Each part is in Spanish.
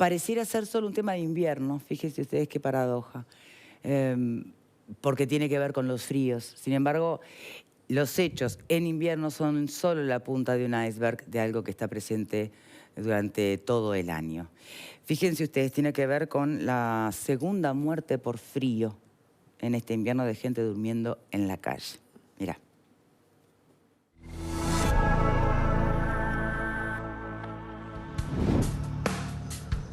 pareciera ser solo un tema de invierno, fíjense ustedes qué paradoja, porque tiene que ver con los fríos. Sin embargo, los hechos en invierno son solo la punta de un iceberg de algo que está presente durante todo el año. Fíjense ustedes, tiene que ver con la segunda muerte por frío en este invierno de gente durmiendo en la calle. Mirá.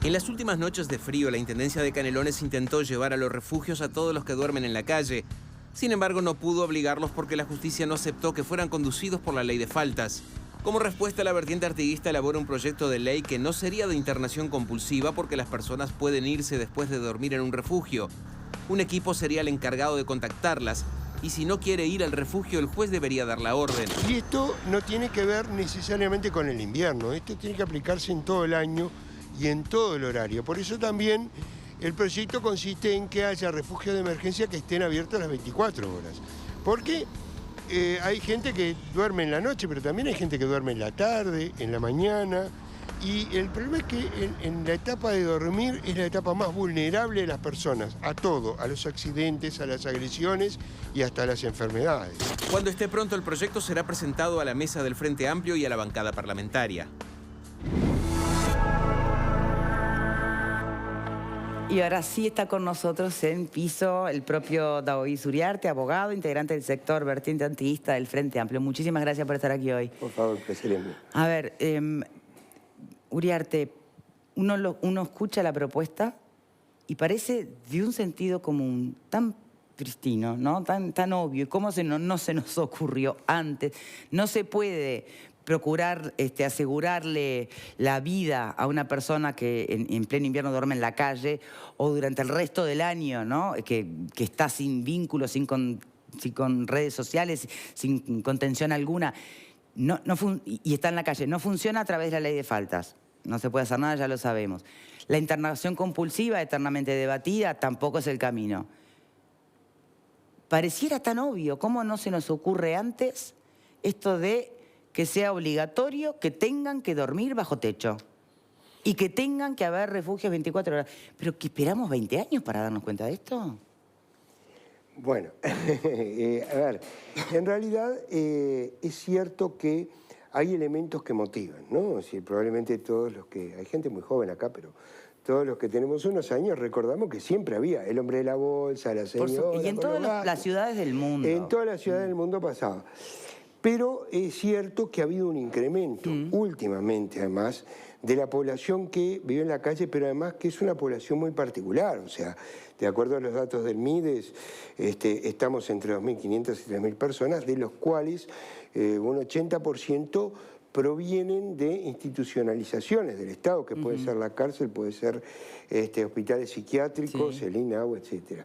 En las últimas noches de frío, la Intendencia de Canelones intentó llevar a los refugios a todos los que duermen en la calle. Sin embargo, no pudo obligarlos porque la justicia no aceptó que fueran conducidos por la ley de faltas. Como respuesta, la vertiente artiguista elabora un proyecto de ley que no sería de internación compulsiva porque las personas pueden irse después de dormir en un refugio. Un equipo sería el encargado de contactarlas y si no quiere ir al refugio, el juez debería dar la orden. Y esto no tiene que ver necesariamente con el invierno, esto tiene que aplicarse en todo el año y en todo el horario. Por eso también el proyecto consiste en que haya refugios de emergencia que estén abiertos las 24 horas. Porque hay gente que duerme en la noche, pero también hay gente que duerme en la tarde, en la mañana. Y el problema es que en la etapa de dormir es la etapa más vulnerable de las personas, a todo, a los accidentes, a las agresiones y hasta a las enfermedades. Cuando esté pronto, el proyecto será presentado a la mesa del Frente Amplio y a la bancada parlamentaria. Y ahora sí está con nosotros en piso el propio Daoíz Uriarte, abogado, integrante del sector vertiente antiguista del Frente Amplio. Muchísimas gracias por estar aquí hoy. Por favor, presidente. A ver, Uriarte, uno escucha la propuesta y parece de un sentido común tan pristino, ¿no? Tan obvio. ¿Y cómo no se nos ocurrió antes? No se puede procurar asegurarle la vida a una persona que en pleno invierno duerme en la calle o durante el resto del año, ¿no? Que está sin vínculos, sin redes sociales, sin contención alguna. Y está en la calle. No funciona a través de la ley de faltas. No se puede hacer nada, ya lo sabemos. La internación compulsiva, eternamente debatida, tampoco es el camino. Pareciera tan obvio. ¿Cómo no se nos ocurre antes esto de que sea obligatorio que tengan que dormir bajo techo y que tengan que haber refugios 24 horas? ¿Pero que esperamos 20 años para darnos cuenta de esto? Bueno, a ver, en realidad es cierto que hay elementos que motivan, ¿no? Es decir, probablemente todos los que... Hay gente muy joven acá, pero todos los que tenemos unos años recordamos que siempre había el hombre de la bolsa, la señora... Y en todas las ciudades del mundo. En todas las ciudades del mundo pasaba. Pero es cierto que ha habido un incremento, últimamente además, de la población que vive en la calle, pero además que es una población muy particular. O sea, de acuerdo a los datos del MIDES, estamos entre 2.500 y 3.000 personas, de los cuales un 80% provienen de institucionalizaciones del Estado, que puede ser la cárcel, puede ser hospitales psiquiátricos, el INAU, etc.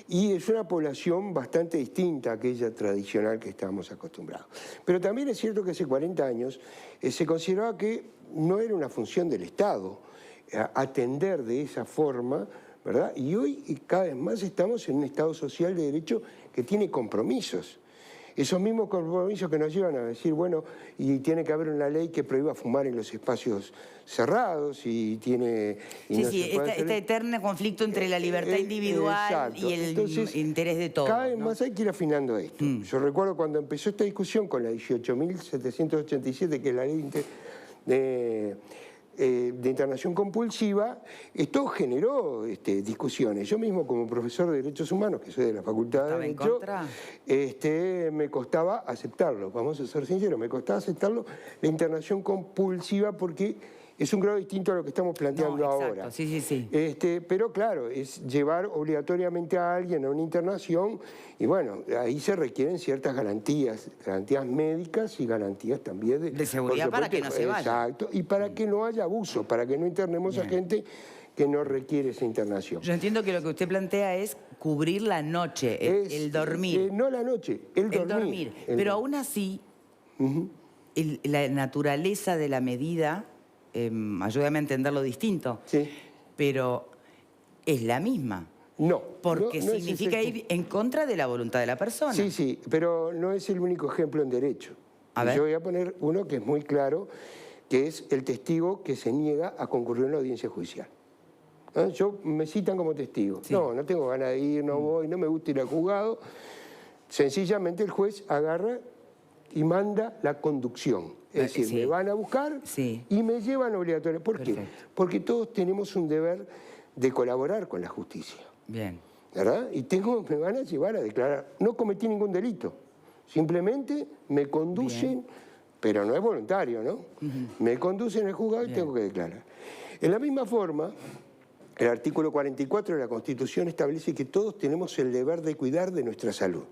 Y es una población bastante distinta a aquella tradicional que estábamos acostumbrados. Pero también es cierto que hace 40 años se consideraba que no era una función del Estado atender de esa forma, ¿verdad? Y hoy cada vez más estamos en un Estado social de derecho que tiene compromisos. Esos mismos compromisos que nos llevan a decir, bueno, y tiene que haber una ley que prohíba fumar en los espacios cerrados y tiene... Y este eterno conflicto entre la libertad individual y el interés de todos. Cada vez más hay que ir afinando esto. Yo recuerdo cuando empezó esta discusión con la 18.787, que es la ley de internación compulsiva, esto generó discusiones. Yo mismo, como profesor de Derechos Humanos, que soy de la Facultad de Derecho, me costaba aceptarlo, vamos a ser sinceros, me costaba aceptarlo, la internación compulsiva, porque es un grado distinto a lo que estamos planteando ahora. Sí. Pero claro, es llevar obligatoriamente a alguien a una internación y bueno, ahí se requieren ciertas garantías médicas y garantías también de seguridad para que no se vaya. Exacto, y para que no haya abuso, para que no internemos a gente que no requiere esa internación. Yo entiendo que lo que usted plantea es cubrir la noche, el dormir. No la noche, el dormir. Pero aún así, la naturaleza de la medida... ayúdame a entenderlo distinto, pero es la misma. No. Porque significa ir en contra de la voluntad de la persona. Sí, pero no es el único ejemplo en derecho. Yo voy a poner uno que es muy claro, que es el testigo que se niega a concurrir a una audiencia judicial. Yo me citan como testigo. Sí. No tengo ganas de ir, no voy, no me gusta ir al juzgado. Sencillamente el juez agarra y manda la conducción. Es decir, Sí. me van a buscar Sí. y me llevan obligatoriamente. ¿Por qué? Perfecto. Porque todos tenemos un deber de colaborar con la justicia, Bien. ¿verdad? Y me van a llevar a declarar. No cometí ningún delito. Simplemente me conducen, pero no es voluntario, ¿no? Me conducen al juzgado y tengo que declarar. En la misma forma, el artículo 44 de la Constitución establece que todos tenemos el deber de cuidar de nuestra salud.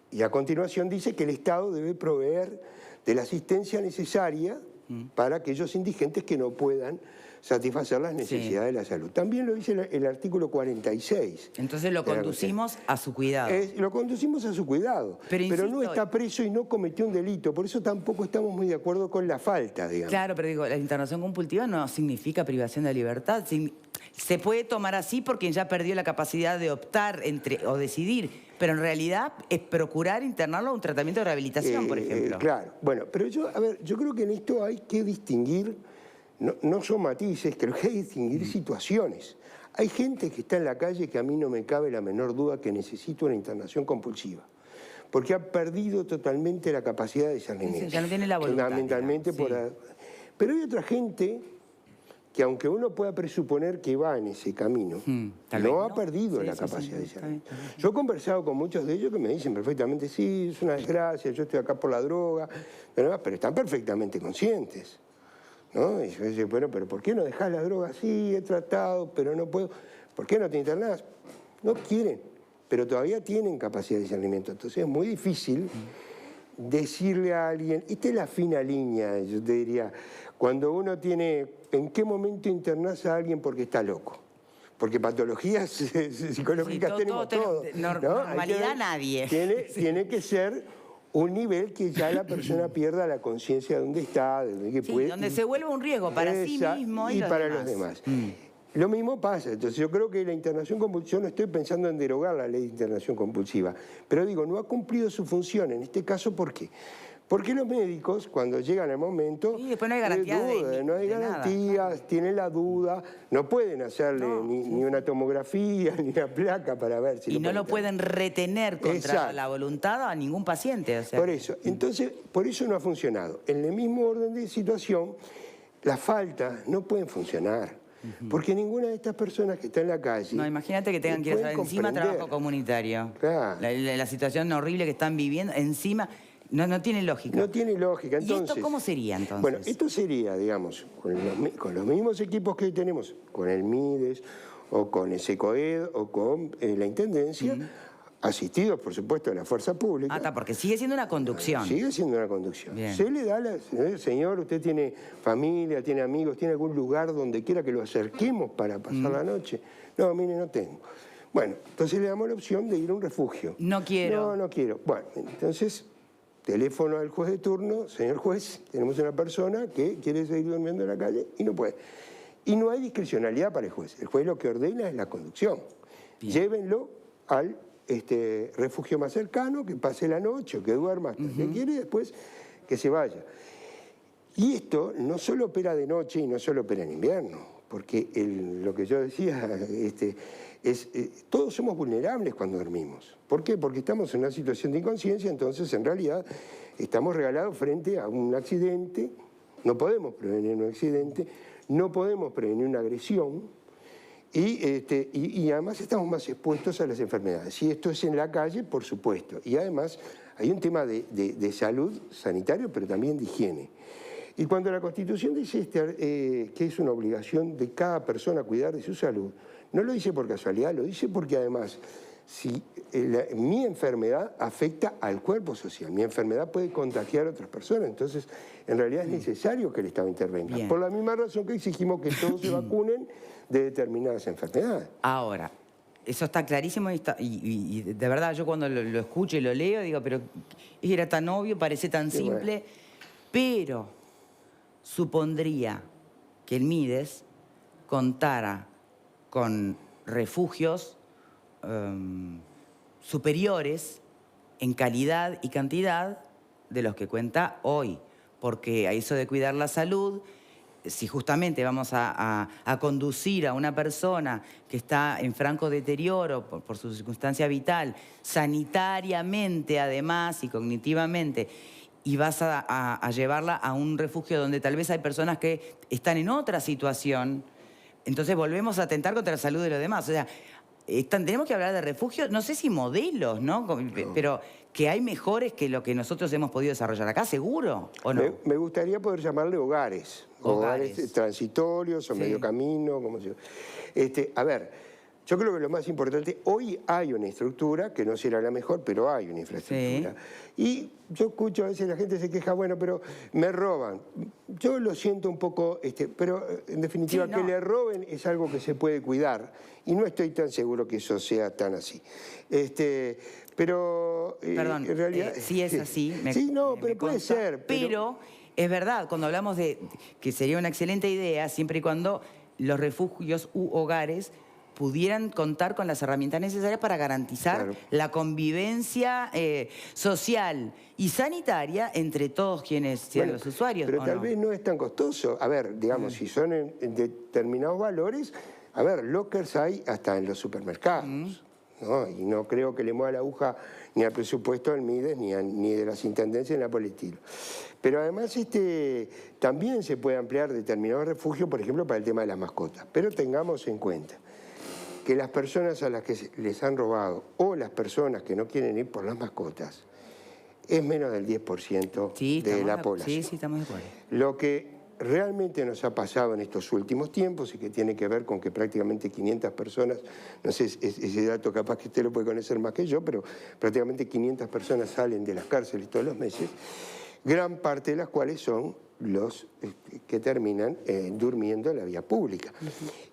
Y a continuación dice que el Estado debe proveer de la asistencia necesaria para aquellos indigentes que no puedan satisfacer las necesidades de la salud. También lo dice el artículo 46. Entonces lo de la conducimos a su cuidado. Lo conducimos a su cuidado, pero no insisto, está preso y no cometió un delito. Por eso tampoco estamos muy de acuerdo con la falta, digamos. Claro, pero digo, la internación compulsiva no significa privación de libertad. Se puede tomar así porque ya perdió la capacidad de optar o decidir, pero en realidad es procurar internarlo a un tratamiento de rehabilitación, por ejemplo. Claro, bueno, pero yo creo que en esto hay que distinguir, no son matices, creo que hay que distinguir situaciones. Hay gente que está en la calle que a mí no me cabe la menor duda que necesita una internación compulsiva, porque ha perdido totalmente la capacidad de discernimiento. Sí, ya no tiene la voluntad. Fundamentalmente digamos, Pero hay otra gente que, aunque uno pueda presuponer que va en ese camino, tal vez no ha no. perdido Sí, la sí, capacidad sí, de está discernimiento. bien, está bien. Yo he conversado con muchos de ellos que me dicen perfectamente, sí, es una desgracia, yo estoy acá por la droga, pero están perfectamente conscientes, ¿no? Y yo digo, bueno, pero ¿por qué no dejás la droga? Sí, he tratado, pero no puedo. ¿Por qué no te internás? No quieren, pero todavía tienen capacidad de discernimiento. Entonces es muy difícil decirle a alguien, esta es la fina línea, yo te diría, cuando uno tiene, ¿en qué momento internás a alguien porque está loco? Porque patologías psicológicas Sí, tenemos todos. Normalidad nadie. Tiene que ser un nivel que ya la persona pierda la conciencia de dónde está, de que Sí, puede. donde se vuelve un riesgo para sí mismo y para demás. los demás. Lo mismo pasa, entonces yo creo que la internación compulsiva, yo no estoy pensando en derogar la ley de internación compulsiva, pero digo, no ha cumplido su función, en este caso, ¿por qué? Porque los médicos, cuando llegan al momento, Y después no hay garantía no hay de nada, garantías, tienen la duda, no pueden hacerle ni una tomografía, ni una placa para ver si Y no lo pueden pueden retener contra Exacto. la voluntad a ningún paciente. O sea. Por eso, entonces, por eso no ha funcionado. En el mismo orden de situación, las faltas no pueden funcionar. Porque ninguna de estas personas que está en la calle... No, imagínate que tengan que ir a hacer pueden encima comprender. trabajo comunitario. Claro. La situación horrible que están viviendo, encima, no tiene lógica. No tiene lógica. Entonces, ¿Y esto cómo sería entonces? Bueno, esto sería, digamos, con los mismos equipos que hoy tenemos, con el MIDES o con el SECOED o con la Intendencia, asistidos, por supuesto, de la fuerza pública. Está, porque sigue siendo una conducción. Sigue siendo una conducción. Bien. Se le da, señor, usted tiene familia, tiene amigos, tiene algún lugar donde quiera que lo acerquemos para pasar la noche. No, mire, no tengo. Bueno, entonces le damos la opción de ir a un refugio. No quiero. No quiero. Bueno, entonces, teléfono al juez de turno, señor juez, tenemos una persona que quiere seguir durmiendo en la calle y no puede. Y no hay discrecionalidad para el juez. El juez lo que ordena es la conducción. Bien. Llévenlo al refugio más cercano, que pase la noche o que duerma hasta que quiere y después que se vaya. Y esto no solo opera de noche y no solo opera en invierno, porque lo que yo decía todos somos vulnerables cuando dormimos. ¿Por qué? Porque estamos en una situación de inconsciencia, entonces en realidad estamos regalados frente a un accidente, no podemos prevenir un accidente, no podemos prevenir una agresión, y además estamos más expuestos a las enfermedades. Y esto es en la calle, por supuesto. Y además hay un tema de salud sanitario, pero también de higiene. Y cuando la Constitución dice que es una obligación de cada persona cuidar de su salud, no lo dice por casualidad, lo dice porque además si mi enfermedad afecta al cuerpo social, mi enfermedad puede contagiar a otras personas, entonces en realidad es necesario que el Estado intervenga. Bien. Por la misma razón que exigimos que todos se vacunen de determinadas enfermedades. Ahora, eso está clarísimo y de verdad yo cuando lo escucho y lo leo digo, pero era tan obvio, parece tan Sí, simple, bueno. pero supondría que el MIDES contara con refugios superiores en calidad y cantidad de los que cuenta hoy, porque a eso de cuidar la salud si justamente vamos a conducir a una persona que está en franco deterioro por su circunstancia vital, sanitariamente además y cognitivamente, y vas a llevarla a un refugio donde tal vez hay personas que están en otra situación, entonces volvemos a atentar contra la salud de los demás. O sea, tenemos que hablar de refugios, no sé si modelos, ¿no? Pero que hay mejores que lo que nosotros hemos podido desarrollar acá, ¿seguro? ¿O no? Me gustaría poder llamarle hogares. Hogares transitorios o Sí. medio camino, como se... A ver, yo creo que lo más importante, hoy hay una estructura, que no será la mejor, pero hay una infraestructura. Sí. Y yo escucho a veces la gente se queja, bueno, pero me roban. Yo lo siento un poco, pero en definitiva Sí, que no. le roben es algo que se puede cuidar. Y no estoy tan seguro que eso sea tan así. Pero Perdón, en realidad... sí es así. Sí, no, me pero puede consta, ser. Pero es verdad, cuando hablamos de que sería una excelente idea, siempre y cuando los refugios u hogares pudieran contar con las herramientas necesarias para garantizar Claro. la convivencia social y sanitaria entre todos quienes sean Bueno, los usuarios. pero ¿o tal no? vez no es tan costoso. A ver, digamos, si son en determinados valores, a ver, lockers hay hasta en los supermercados, ¿no? Y no creo que le mueva la aguja ni al presupuesto del Mides ni de las intendencias ni nada por el estilo. Pero además también se puede ampliar determinados refugios, por ejemplo, para el tema de las mascotas. Pero tengamos en cuenta que las personas a las que les han robado o las personas que no quieren ir por las mascotas es menos del 10% Sí, de la sí, población. sí, estamos de acuerdo. Lo que realmente nos ha pasado en estos últimos tiempos y que tiene que ver con que prácticamente 500 personas, no sé, ese dato capaz que usted lo puede conocer más que yo, pero prácticamente 500 personas salen de las cárceles todos los meses, gran parte de las cuales son los que terminan durmiendo en la vía pública.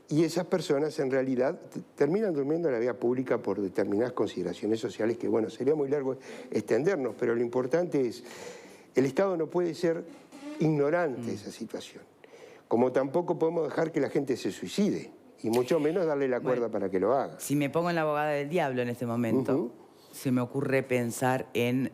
Y esas personas en realidad terminan durmiendo en la vía pública por determinadas consideraciones sociales que, bueno, sería muy largo extendernos, pero lo importante es, el Estado no puede ser ignorante de esa situación, como tampoco podemos dejar que la gente se suicide, y mucho menos darle la cuerda para que lo haga. Si me pongo en la abogada del diablo en este momento, se me ocurre pensar en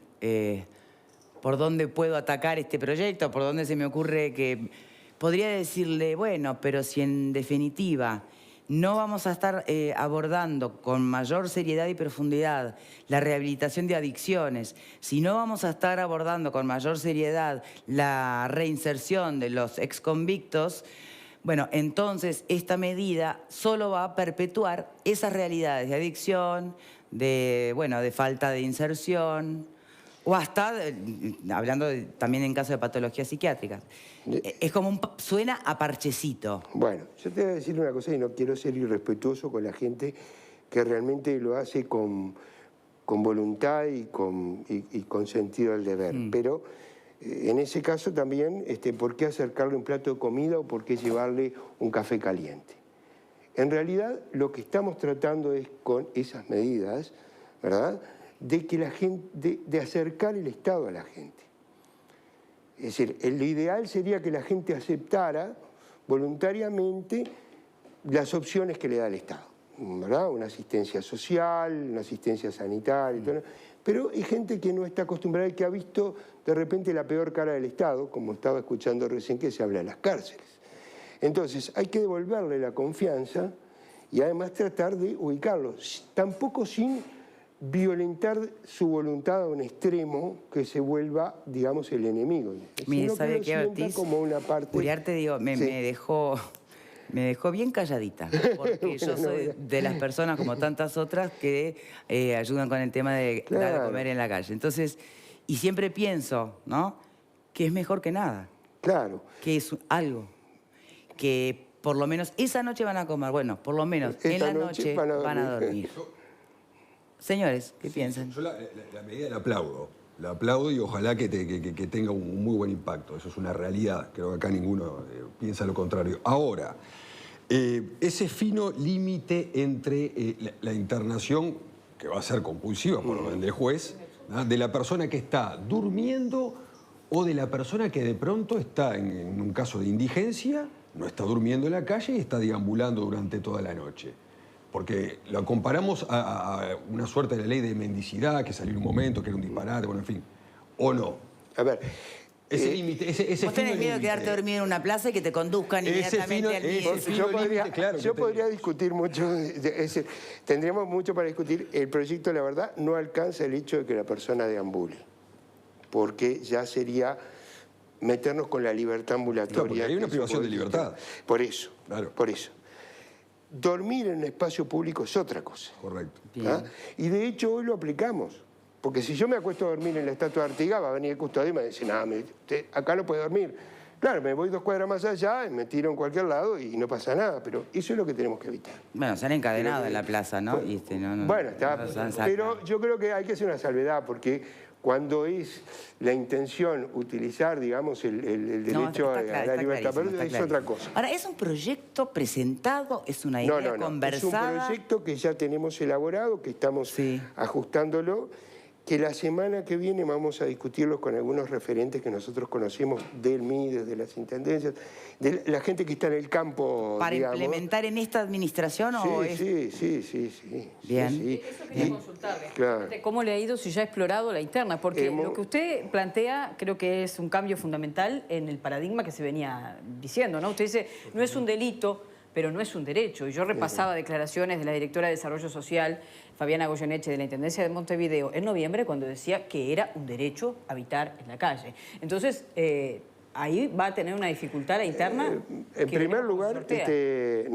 por dónde puedo atacar este proyecto, por dónde se me ocurre que... Podría decirle, bueno, pero si en definitiva no vamos a estar abordando con mayor seriedad y profundidad la rehabilitación de adicciones, si no vamos a estar abordando con mayor seriedad la reinserción de los exconvictos, bueno, entonces esta medida solo va a perpetuar esas realidades de adicción, de falta de inserción, o hasta, hablando también en caso de patologías psiquiátricas. Es como suena a parchecito. Bueno, yo te voy a decir una cosa y no quiero ser irrespetuoso con la gente que realmente lo hace con voluntad y con sentido del deber. Pero en ese caso también, ¿por qué acercarle un plato de comida o por qué llevarle un café caliente? En realidad, lo que estamos tratando es con esas medidas, ¿verdad?, de que la gente, de acercar el Estado a la gente. Es decir, lo ideal sería que la gente aceptara voluntariamente las opciones que le da el Estado, ¿verdad? Una asistencia social, una asistencia sanitaria, todo, pero hay gente que no está acostumbrada y que ha visto de repente la peor cara del Estado, como estaba escuchando recién que se habla de las cárceles. Entonces, hay que devolverle la confianza y además tratar de ubicarlo, tampoco sin violentar su voluntad a un extremo que se vuelva, digamos, el enemigo. Mire, Sino ¿sabe que qué, lo sienta Ortiz? como una parte... Uriarte, digo, me dejó bien calladita, porque yo soy de las personas, como tantas otras, que ayudan con el tema de dar de comer en la calle. Entonces, y siempre pienso, ¿no?, que es mejor que nada. Claro. Que es algo que por lo menos esa noche van a comer. Bueno, por lo menos en Esta la noche noche van a dormir. Señores, ¿qué piensan? Yo la medida la aplaudo. La aplaudo y ojalá que tenga un muy buen impacto. Eso es una realidad. Creo que acá ninguno piensa lo contrario. Ahora, ese fino límite entre la internación, que va a ser compulsiva por orden del juez, ¿no?, de la persona que está durmiendo o de la persona que de pronto está en un caso de indigencia, no está durmiendo en la calle y está deambulando durante toda la noche. Porque lo comparamos a una suerte de la ley de mendicidad que salió en un momento, que era un disparate, bueno, en fin. ¿O no? A ver, Ese límite, ese Vos tenés fino miedo de quedarte límite. dormido en una plaza y que te conduzcan inmediatamente al ese MIDES. fino límite, claro, Yo que podría discutir mucho, tendríamos mucho para discutir. El proyecto, la verdad, no alcanza el hecho de que la persona deambule, porque ya sería meternos con la libertad ambulatoria. Claro, porque hay una que privación de eso libertad. Por eso, Claro. por eso. Dormir en un espacio público es otra cosa. Correcto. ¿Ah? Y de hecho hoy lo aplicamos. Porque si yo me acuesto a dormir en la Estatua de Artigas, va a venir el custodio y me va a decir, nada, usted acá no puede dormir. Claro, me voy 2 cuadras más allá y me tiro en cualquier lado y no pasa nada, pero eso es lo que tenemos que evitar. Bueno, se han encadenado en la plaza, ¿no? Bueno, está, no los han sacado. pero yo creo que hay que hacer una salvedad, porque cuando es la intención utilizar, digamos, el derecho a la libertad, pero es otra cosa. Ahora, ¿es un proyecto presentado? ¿Es una idea conversada? Es un proyecto que ya tenemos elaborado, que estamos ajustándolo, que la semana que viene vamos a discutirlos con algunos referentes que nosotros conocemos del MIDES, de las intendencias, de la gente que está en el campo, ¿Para digamos. implementar en esta administración o es...? Sí. Bien. Sí. Eso quería consultarle. Claro. ¿Cómo le ha ido si ya ha explorado la interna? Porque lo que usted plantea creo que es un cambio fundamental en el paradigma que se venía diciendo, ¿no? Usted dice, no es un delito, pero no es un derecho. Y yo repasaba declaraciones de la directora de Desarrollo Social, Fabiana Goyeneche, de la Intendencia de Montevideo, en noviembre, cuando decía que era un derecho habitar en la calle. Entonces, ahí va a tener una dificultad la interna. En primer lugar, no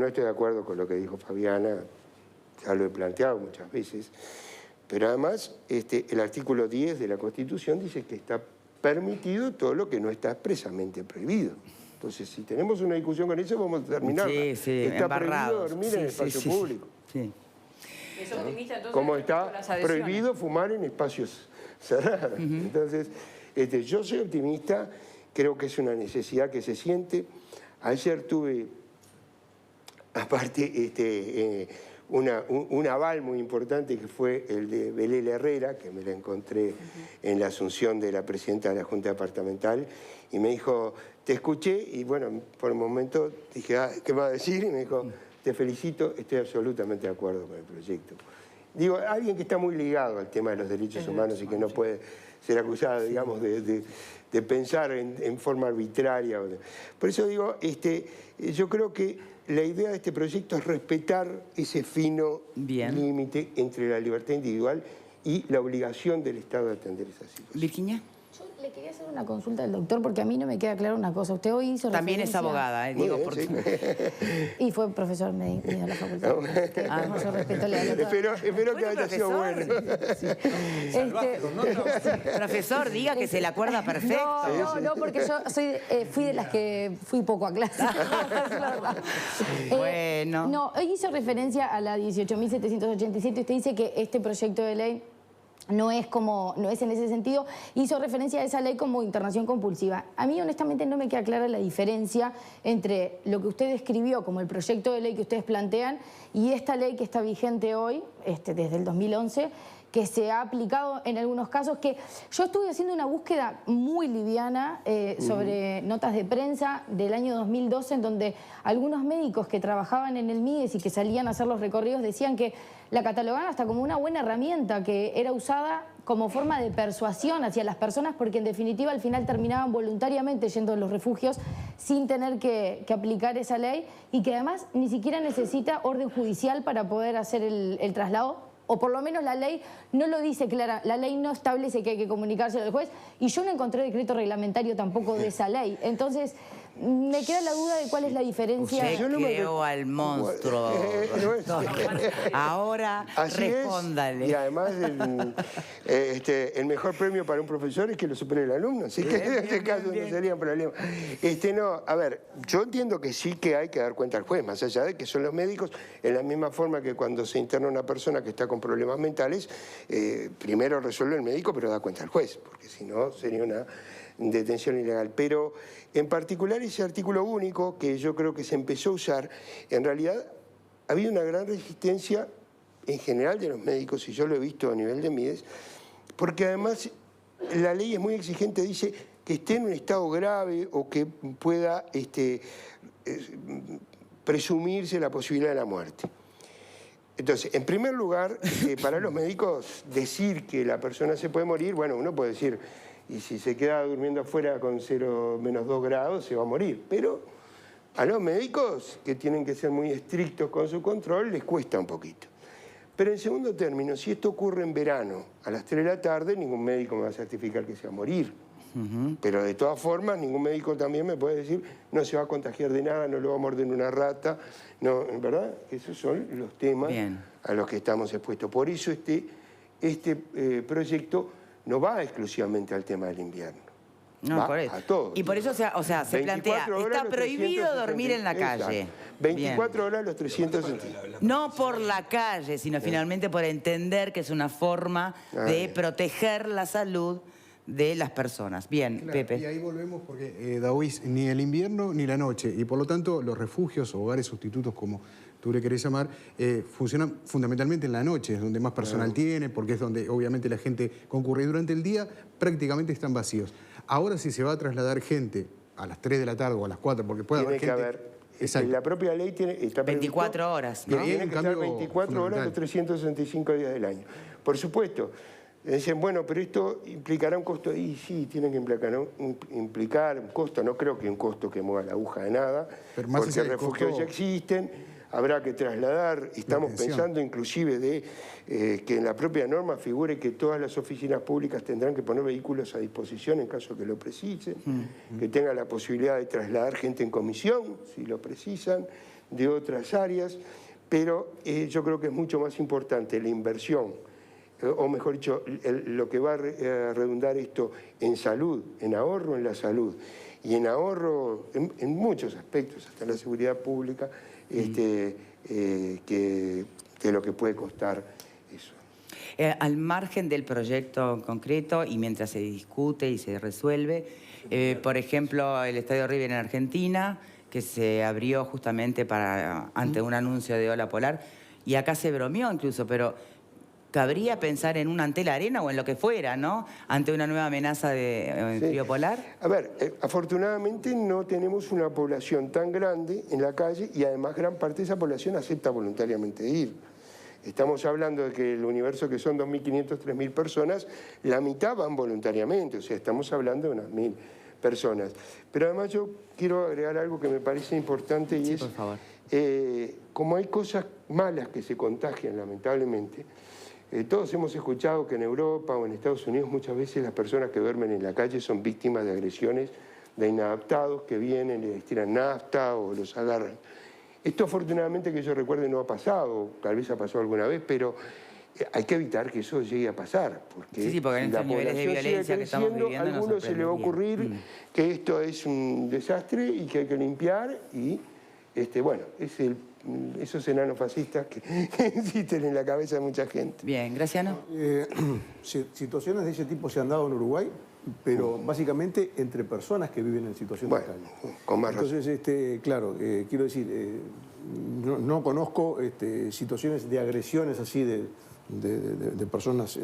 estoy de acuerdo con lo que dijo Fabiana, ya lo he planteado muchas veces, pero además el artículo 10 de la Constitución dice que está permitido todo lo que no está expresamente prohibido. Entonces, si tenemos una discusión con eso, vamos a terminar. Está prohibido dormir en el espacio público. Sí. ¿Es optimista, entonces? Como está prohibido fumar en espacios cerrados. Entonces, yo soy optimista, creo que es una necesidad que se siente. Ayer tuve, aparte, un aval muy importante que fue el de Belén Herrera, que me la encontré en la asunción de la presidenta de la Junta Departamental, y me dijo, te escuché, y bueno, por un momento dije, ¿qué me va a decir? Y me dijo, te felicito, estoy absolutamente de acuerdo con el proyecto. Digo, alguien que está muy ligado al tema de los derechos humanos y que no puede ser acusado, digamos, de pensar en forma arbitraria. Por eso digo, yo creo que la idea de este proyecto es respetar ese fino límite entre la libertad individual y la obligación del Estado de atender esas situaciones. Virginia. Yo le quería hacer una consulta al doctor porque a mí no me queda claro una cosa. Usted hoy hizo También es abogada, digo, porque... Y fue profesor de la facultad. Yo respeto la Espero que haya sido bueno. Profesor, diga que se le acuerda perfecto. No, porque yo fui de las que fui poco a clase. Bueno. No, hoy hizo referencia a la 18.787. Usted dice que este proyecto de ley no es en ese sentido. Hizo referencia a esa ley como internación compulsiva. A mí, honestamente, no me queda clara la diferencia entre lo que usted describió como el proyecto de ley que ustedes plantean y esta ley que está vigente hoy, desde el 2011, que se ha aplicado en algunos casos, que yo estuve haciendo una búsqueda muy liviana sobre notas de prensa del año 2012, en donde algunos médicos que trabajaban en el MIDES y que salían a hacer los recorridos decían que la catalogaban hasta como una buena herramienta que era usada como forma de persuasión hacia las personas, porque en definitiva al final terminaban voluntariamente yendo a los refugios sin tener que aplicar esa ley, y que además ni siquiera necesita orden judicial para poder hacer el traslado, o por lo menos la ley no lo dice clara, la ley no establece que hay que comunicárselo al juez, y yo no encontré decreto reglamentario tampoco de esa ley. Entonces, me queda la duda de cuál es la diferencia. Usted creó al monstruo. Ahora así respóndale. Es, y además el mejor premio para un profesor es que lo supere el alumno. Así que en este caso no sería un problema. No, a ver, yo entiendo que sí que hay que dar cuenta al juez, más allá de que son los médicos, en la misma forma que cuando se interna una persona que está con problemas mentales, primero resuelve el médico, pero da cuenta al juez, porque si no sería una detención ilegal. Pero en particular ese artículo único que yo creo que se empezó a usar, en realidad ha habido una gran resistencia en general de los médicos, y yo lo he visto a nivel de MIDES, porque además la ley es muy exigente, dice que esté en un estado grave o que pueda presumirse la posibilidad de la muerte. Entonces, en primer lugar, para los médicos decir que la persona se puede morir, bueno, uno puede decir y si se queda durmiendo afuera con 0 menos 2 grados se va a morir. Pero a los médicos, que tienen que ser muy estrictos con su control, les cuesta un poquito. Pero en segundo término, si esto ocurre en verano a las 3 de la tarde, ningún médico me va a certificar que se va a morir. Pero de todas formas, ningún médico también me puede decir no se va a contagiar de nada, no lo va a morder una rata, no, ¿verdad? Esos son los temas a los que estamos expuestos. Por eso este proyecto no va exclusivamente al tema del invierno. No, va por eso. a todo. Y por eso se plantea, está prohibido dormir en la calle. Exacto. 24 horas los 360. No por la calle, sino finalmente por entender que es una forma de proteger la salud de las personas. Bien, claro, Pepe. Y ahí volvemos porque, Daoís, ni el invierno ni la noche, y por lo tanto los refugios o hogares sustitutos, como tú le querés llamar, funcionan fundamentalmente en la noche, es donde más personal tiene, porque es donde obviamente la gente concurre. Durante el día prácticamente están vacíos. Ahora si se va a trasladar gente a las 3 de la tarde o a las 4, porque puede haber gente... Tiene que haber, la propia ley está 24 horas, ¿no? Tiene que estar 24 horas los 365 días del año. Por supuesto. Dicen, bueno, pero esto implicará un costo. Y sí, tienen que implicar un costo. No creo que un costo que mueva la aguja de nada, porque refugios ya existen, habrá que trasladar. Estamos pensando inclusive de que en la propia norma figure que todas las oficinas públicas tendrán que poner vehículos a disposición en caso que lo precisen, que tengan la posibilidad de trasladar gente en comisión, si lo precisan, de otras áreas. Pero yo creo que es mucho más importante la inversión, o mejor dicho, lo que va a redundar esto en salud, en ahorro en la salud y en ahorro en muchos aspectos, hasta en la seguridad pública, que lo que puede costar eso. Al margen del proyecto concreto y mientras se discute y se resuelve, por ejemplo, el Estadio River en Argentina, que se abrió justamente ante un anuncio de ola polar, y acá se bromeó incluso, pero cabría pensar en un ante la arena o en lo que fuera, ¿no? Ante una nueva amenaza de frío polar. A ver, afortunadamente no tenemos una población tan grande en la calle y además gran parte de esa población acepta voluntariamente ir. Estamos hablando de que el universo, que son 2.500, 3.000 personas, la mitad van voluntariamente, o sea, estamos hablando de unas 1.000 personas. Pero además yo quiero agregar algo que me parece importante y por favor. Como hay cosas malas que se contagian, lamentablemente, todos hemos escuchado que en Europa o en Estados Unidos muchas veces las personas que duermen en la calle son víctimas de agresiones de inadaptados que vienen, les tiran nafta o los agarran. Esto afortunadamente que yo recuerde no ha pasado, tal vez ha pasado alguna vez, pero hay que evitar que eso llegue a pasar, porque, porque en estos niveles de violencia que estamos viviendo, a algunos se le va a ocurrir que esto es un desastre y que hay que limpiar y, bueno, es esos enanos fascistas que existen en la cabeza de mucha gente. Bien, Graciano. Situaciones de ese tipo se han dado en Uruguay, pero básicamente entre personas que viven en situación de calle. Con más razón. Entonces, claro, quiero decir, no conozco situaciones de agresiones así de personas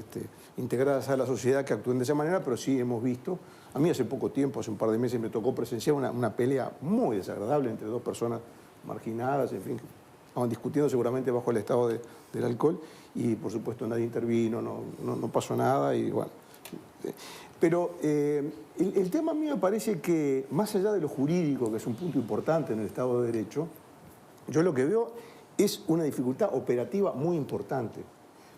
integradas a la sociedad que actúen de esa manera, pero sí hemos visto. A mí hace poco tiempo, hace un par de meses, me tocó presenciar una pelea muy desagradable entre dos personas marginadas, en fin, estaban discutiendo seguramente bajo el estado del alcohol y por supuesto nadie intervino, no pasó nada y bueno. Pero el tema a mí me parece que más allá de lo jurídico, que es un punto importante en el Estado de Derecho, yo lo que veo es una dificultad operativa muy importante.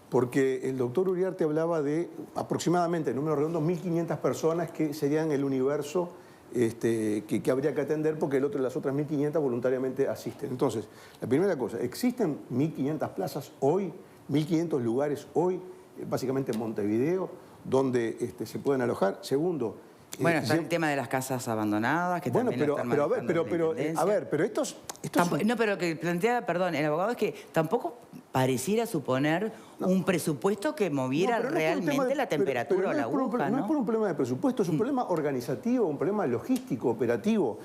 Porque el doctor Uriarte hablaba de aproximadamente, en números redondos, 1.500 personas que serían el universo que habría que atender porque las otras 1.500 voluntariamente asisten. Entonces, la primera cosa, ¿existen 1.500 plazas hoy, 1.500 lugares hoy, básicamente en Montevideo, donde se pueden alojar? Segundo... Bueno, está el tema de las casas abandonadas, que también están pero estos no, pero lo que plantea, perdón, el abogado es que tampoco pareciera suponer un presupuesto que moviera realmente la temperatura o la aguja, ¿no? No es por un problema de presupuesto, es un problema organizativo, un problema logístico, operativo.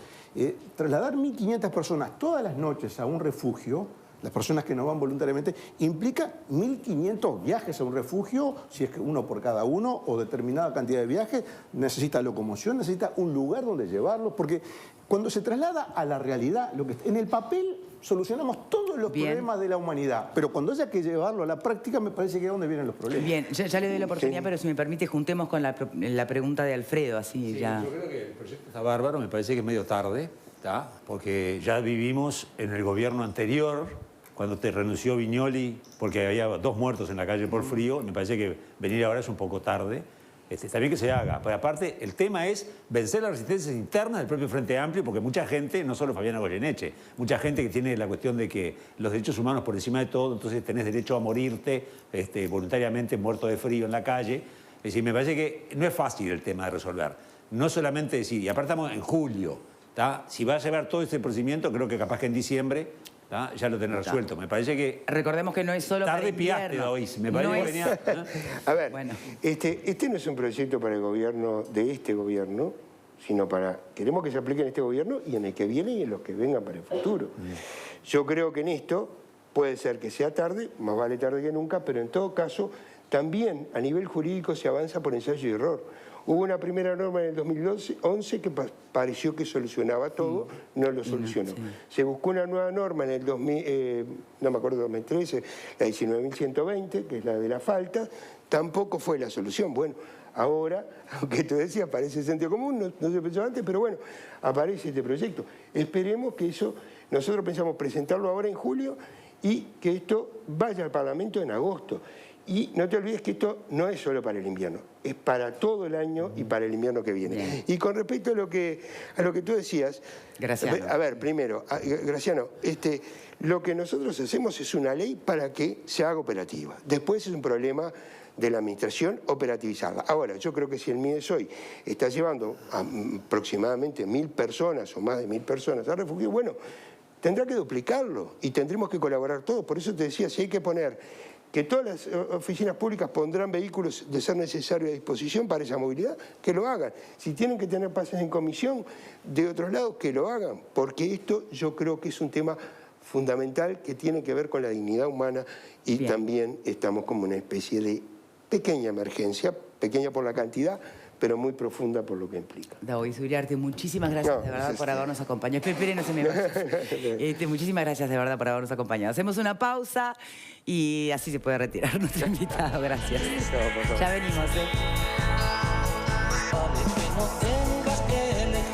Trasladar 1.500 personas todas las noches a un refugio, las personas que no van voluntariamente, implica 1.500 viajes a un refugio, si es que uno por cada uno, o determinada cantidad de viajes, necesita locomoción, necesita un lugar donde llevarlos, porque cuando se traslada a la realidad, en el papel solucionamos todos los problemas de la humanidad. Pero cuando haya que llevarlo a la práctica, me parece que es donde vienen los problemas. Bien, ya le doy la oportunidad, pero si me permite, juntemos con la pregunta de Alfredo, así Sí, ya. yo creo que el proyecto está bárbaro, me parece que es medio tarde, ¿tá? Porque ya vivimos en el gobierno anterior, cuando te renunció Viñoli, porque había 2 muertos en la calle por frío, me parece que venir ahora es un poco tarde. Está bien que se haga, pero aparte el tema es vencer las resistencias internas del propio Frente Amplio, porque mucha gente, no solo Fabiana Goyeneche, mucha gente que tiene la cuestión de que los derechos humanos por encima de todo, entonces tenés derecho a morirte voluntariamente muerto de frío en la calle. Es decir, me parece que no es fácil el tema de resolver. No solamente decir, y aparte estamos en julio, ¿tá? Si va a llevar todo este procedimiento, creo que capaz que en diciembre, ¿tá? Ya lo tenés resuelto. Me parece que... Recordemos que no es solo tarde para piaste, invierno. hoy. Me parece No que es- venía... A ver, Bueno. este no es un proyecto para el gobierno de este gobierno, sino para... Queremos que se aplique en este gobierno y en el que viene y en los que vengan para el futuro. Yo creo que en esto puede ser que sea tarde, más vale tarde que nunca, pero en todo caso también a nivel jurídico se avanza por ensayo y error. Hubo una primera norma en el 2011 que pareció que solucionaba todo, no lo solucionó. Se buscó una nueva norma en el 2013, la 19.120, que es la de la falta, tampoco fue la solución. Bueno, ahora, aunque tú decías, parece sentido común, no se pensó antes, pero bueno, aparece este proyecto. Esperemos que eso, nosotros pensamos presentarlo ahora en julio y que esto vaya al Parlamento en agosto. Y no te olvides que esto no es solo para el invierno, es para todo el año y para el invierno que viene. Bien. Y con respecto a lo que tú decías, Graciano. a ver, primero, Graciano, lo que nosotros hacemos es una ley para que se haga operativa. Después es un problema de la administración operativizarla. Ahora, yo creo que si el MIDES hoy está llevando a aproximadamente 1.000 personas o más de 1.000 personas a refugio, bueno, tendrá que duplicarlo y tendremos que colaborar todos. Por eso te decía, si hay que poner que todas las oficinas públicas pondrán vehículos de ser necesario a disposición para esa movilidad, que lo hagan. Si tienen que tener pases en comisión de otros lados, que lo hagan, porque esto yo creo que es un tema fundamental que tiene que ver con la dignidad humana y Bien. también estamos como una especie de pequeña emergencia, pequeña por la cantidad, pero muy profunda por lo que implica. Daoiz Uriarte, muchísimas gracias No, de verdad es por habernos acompañado. Espere, no se me vaya. Muchísimas gracias de verdad por habernos acompañado. Hacemos una pausa y así se puede retirar nuestro invitado. Gracias. No, por favor. Ya venimos, ¿eh?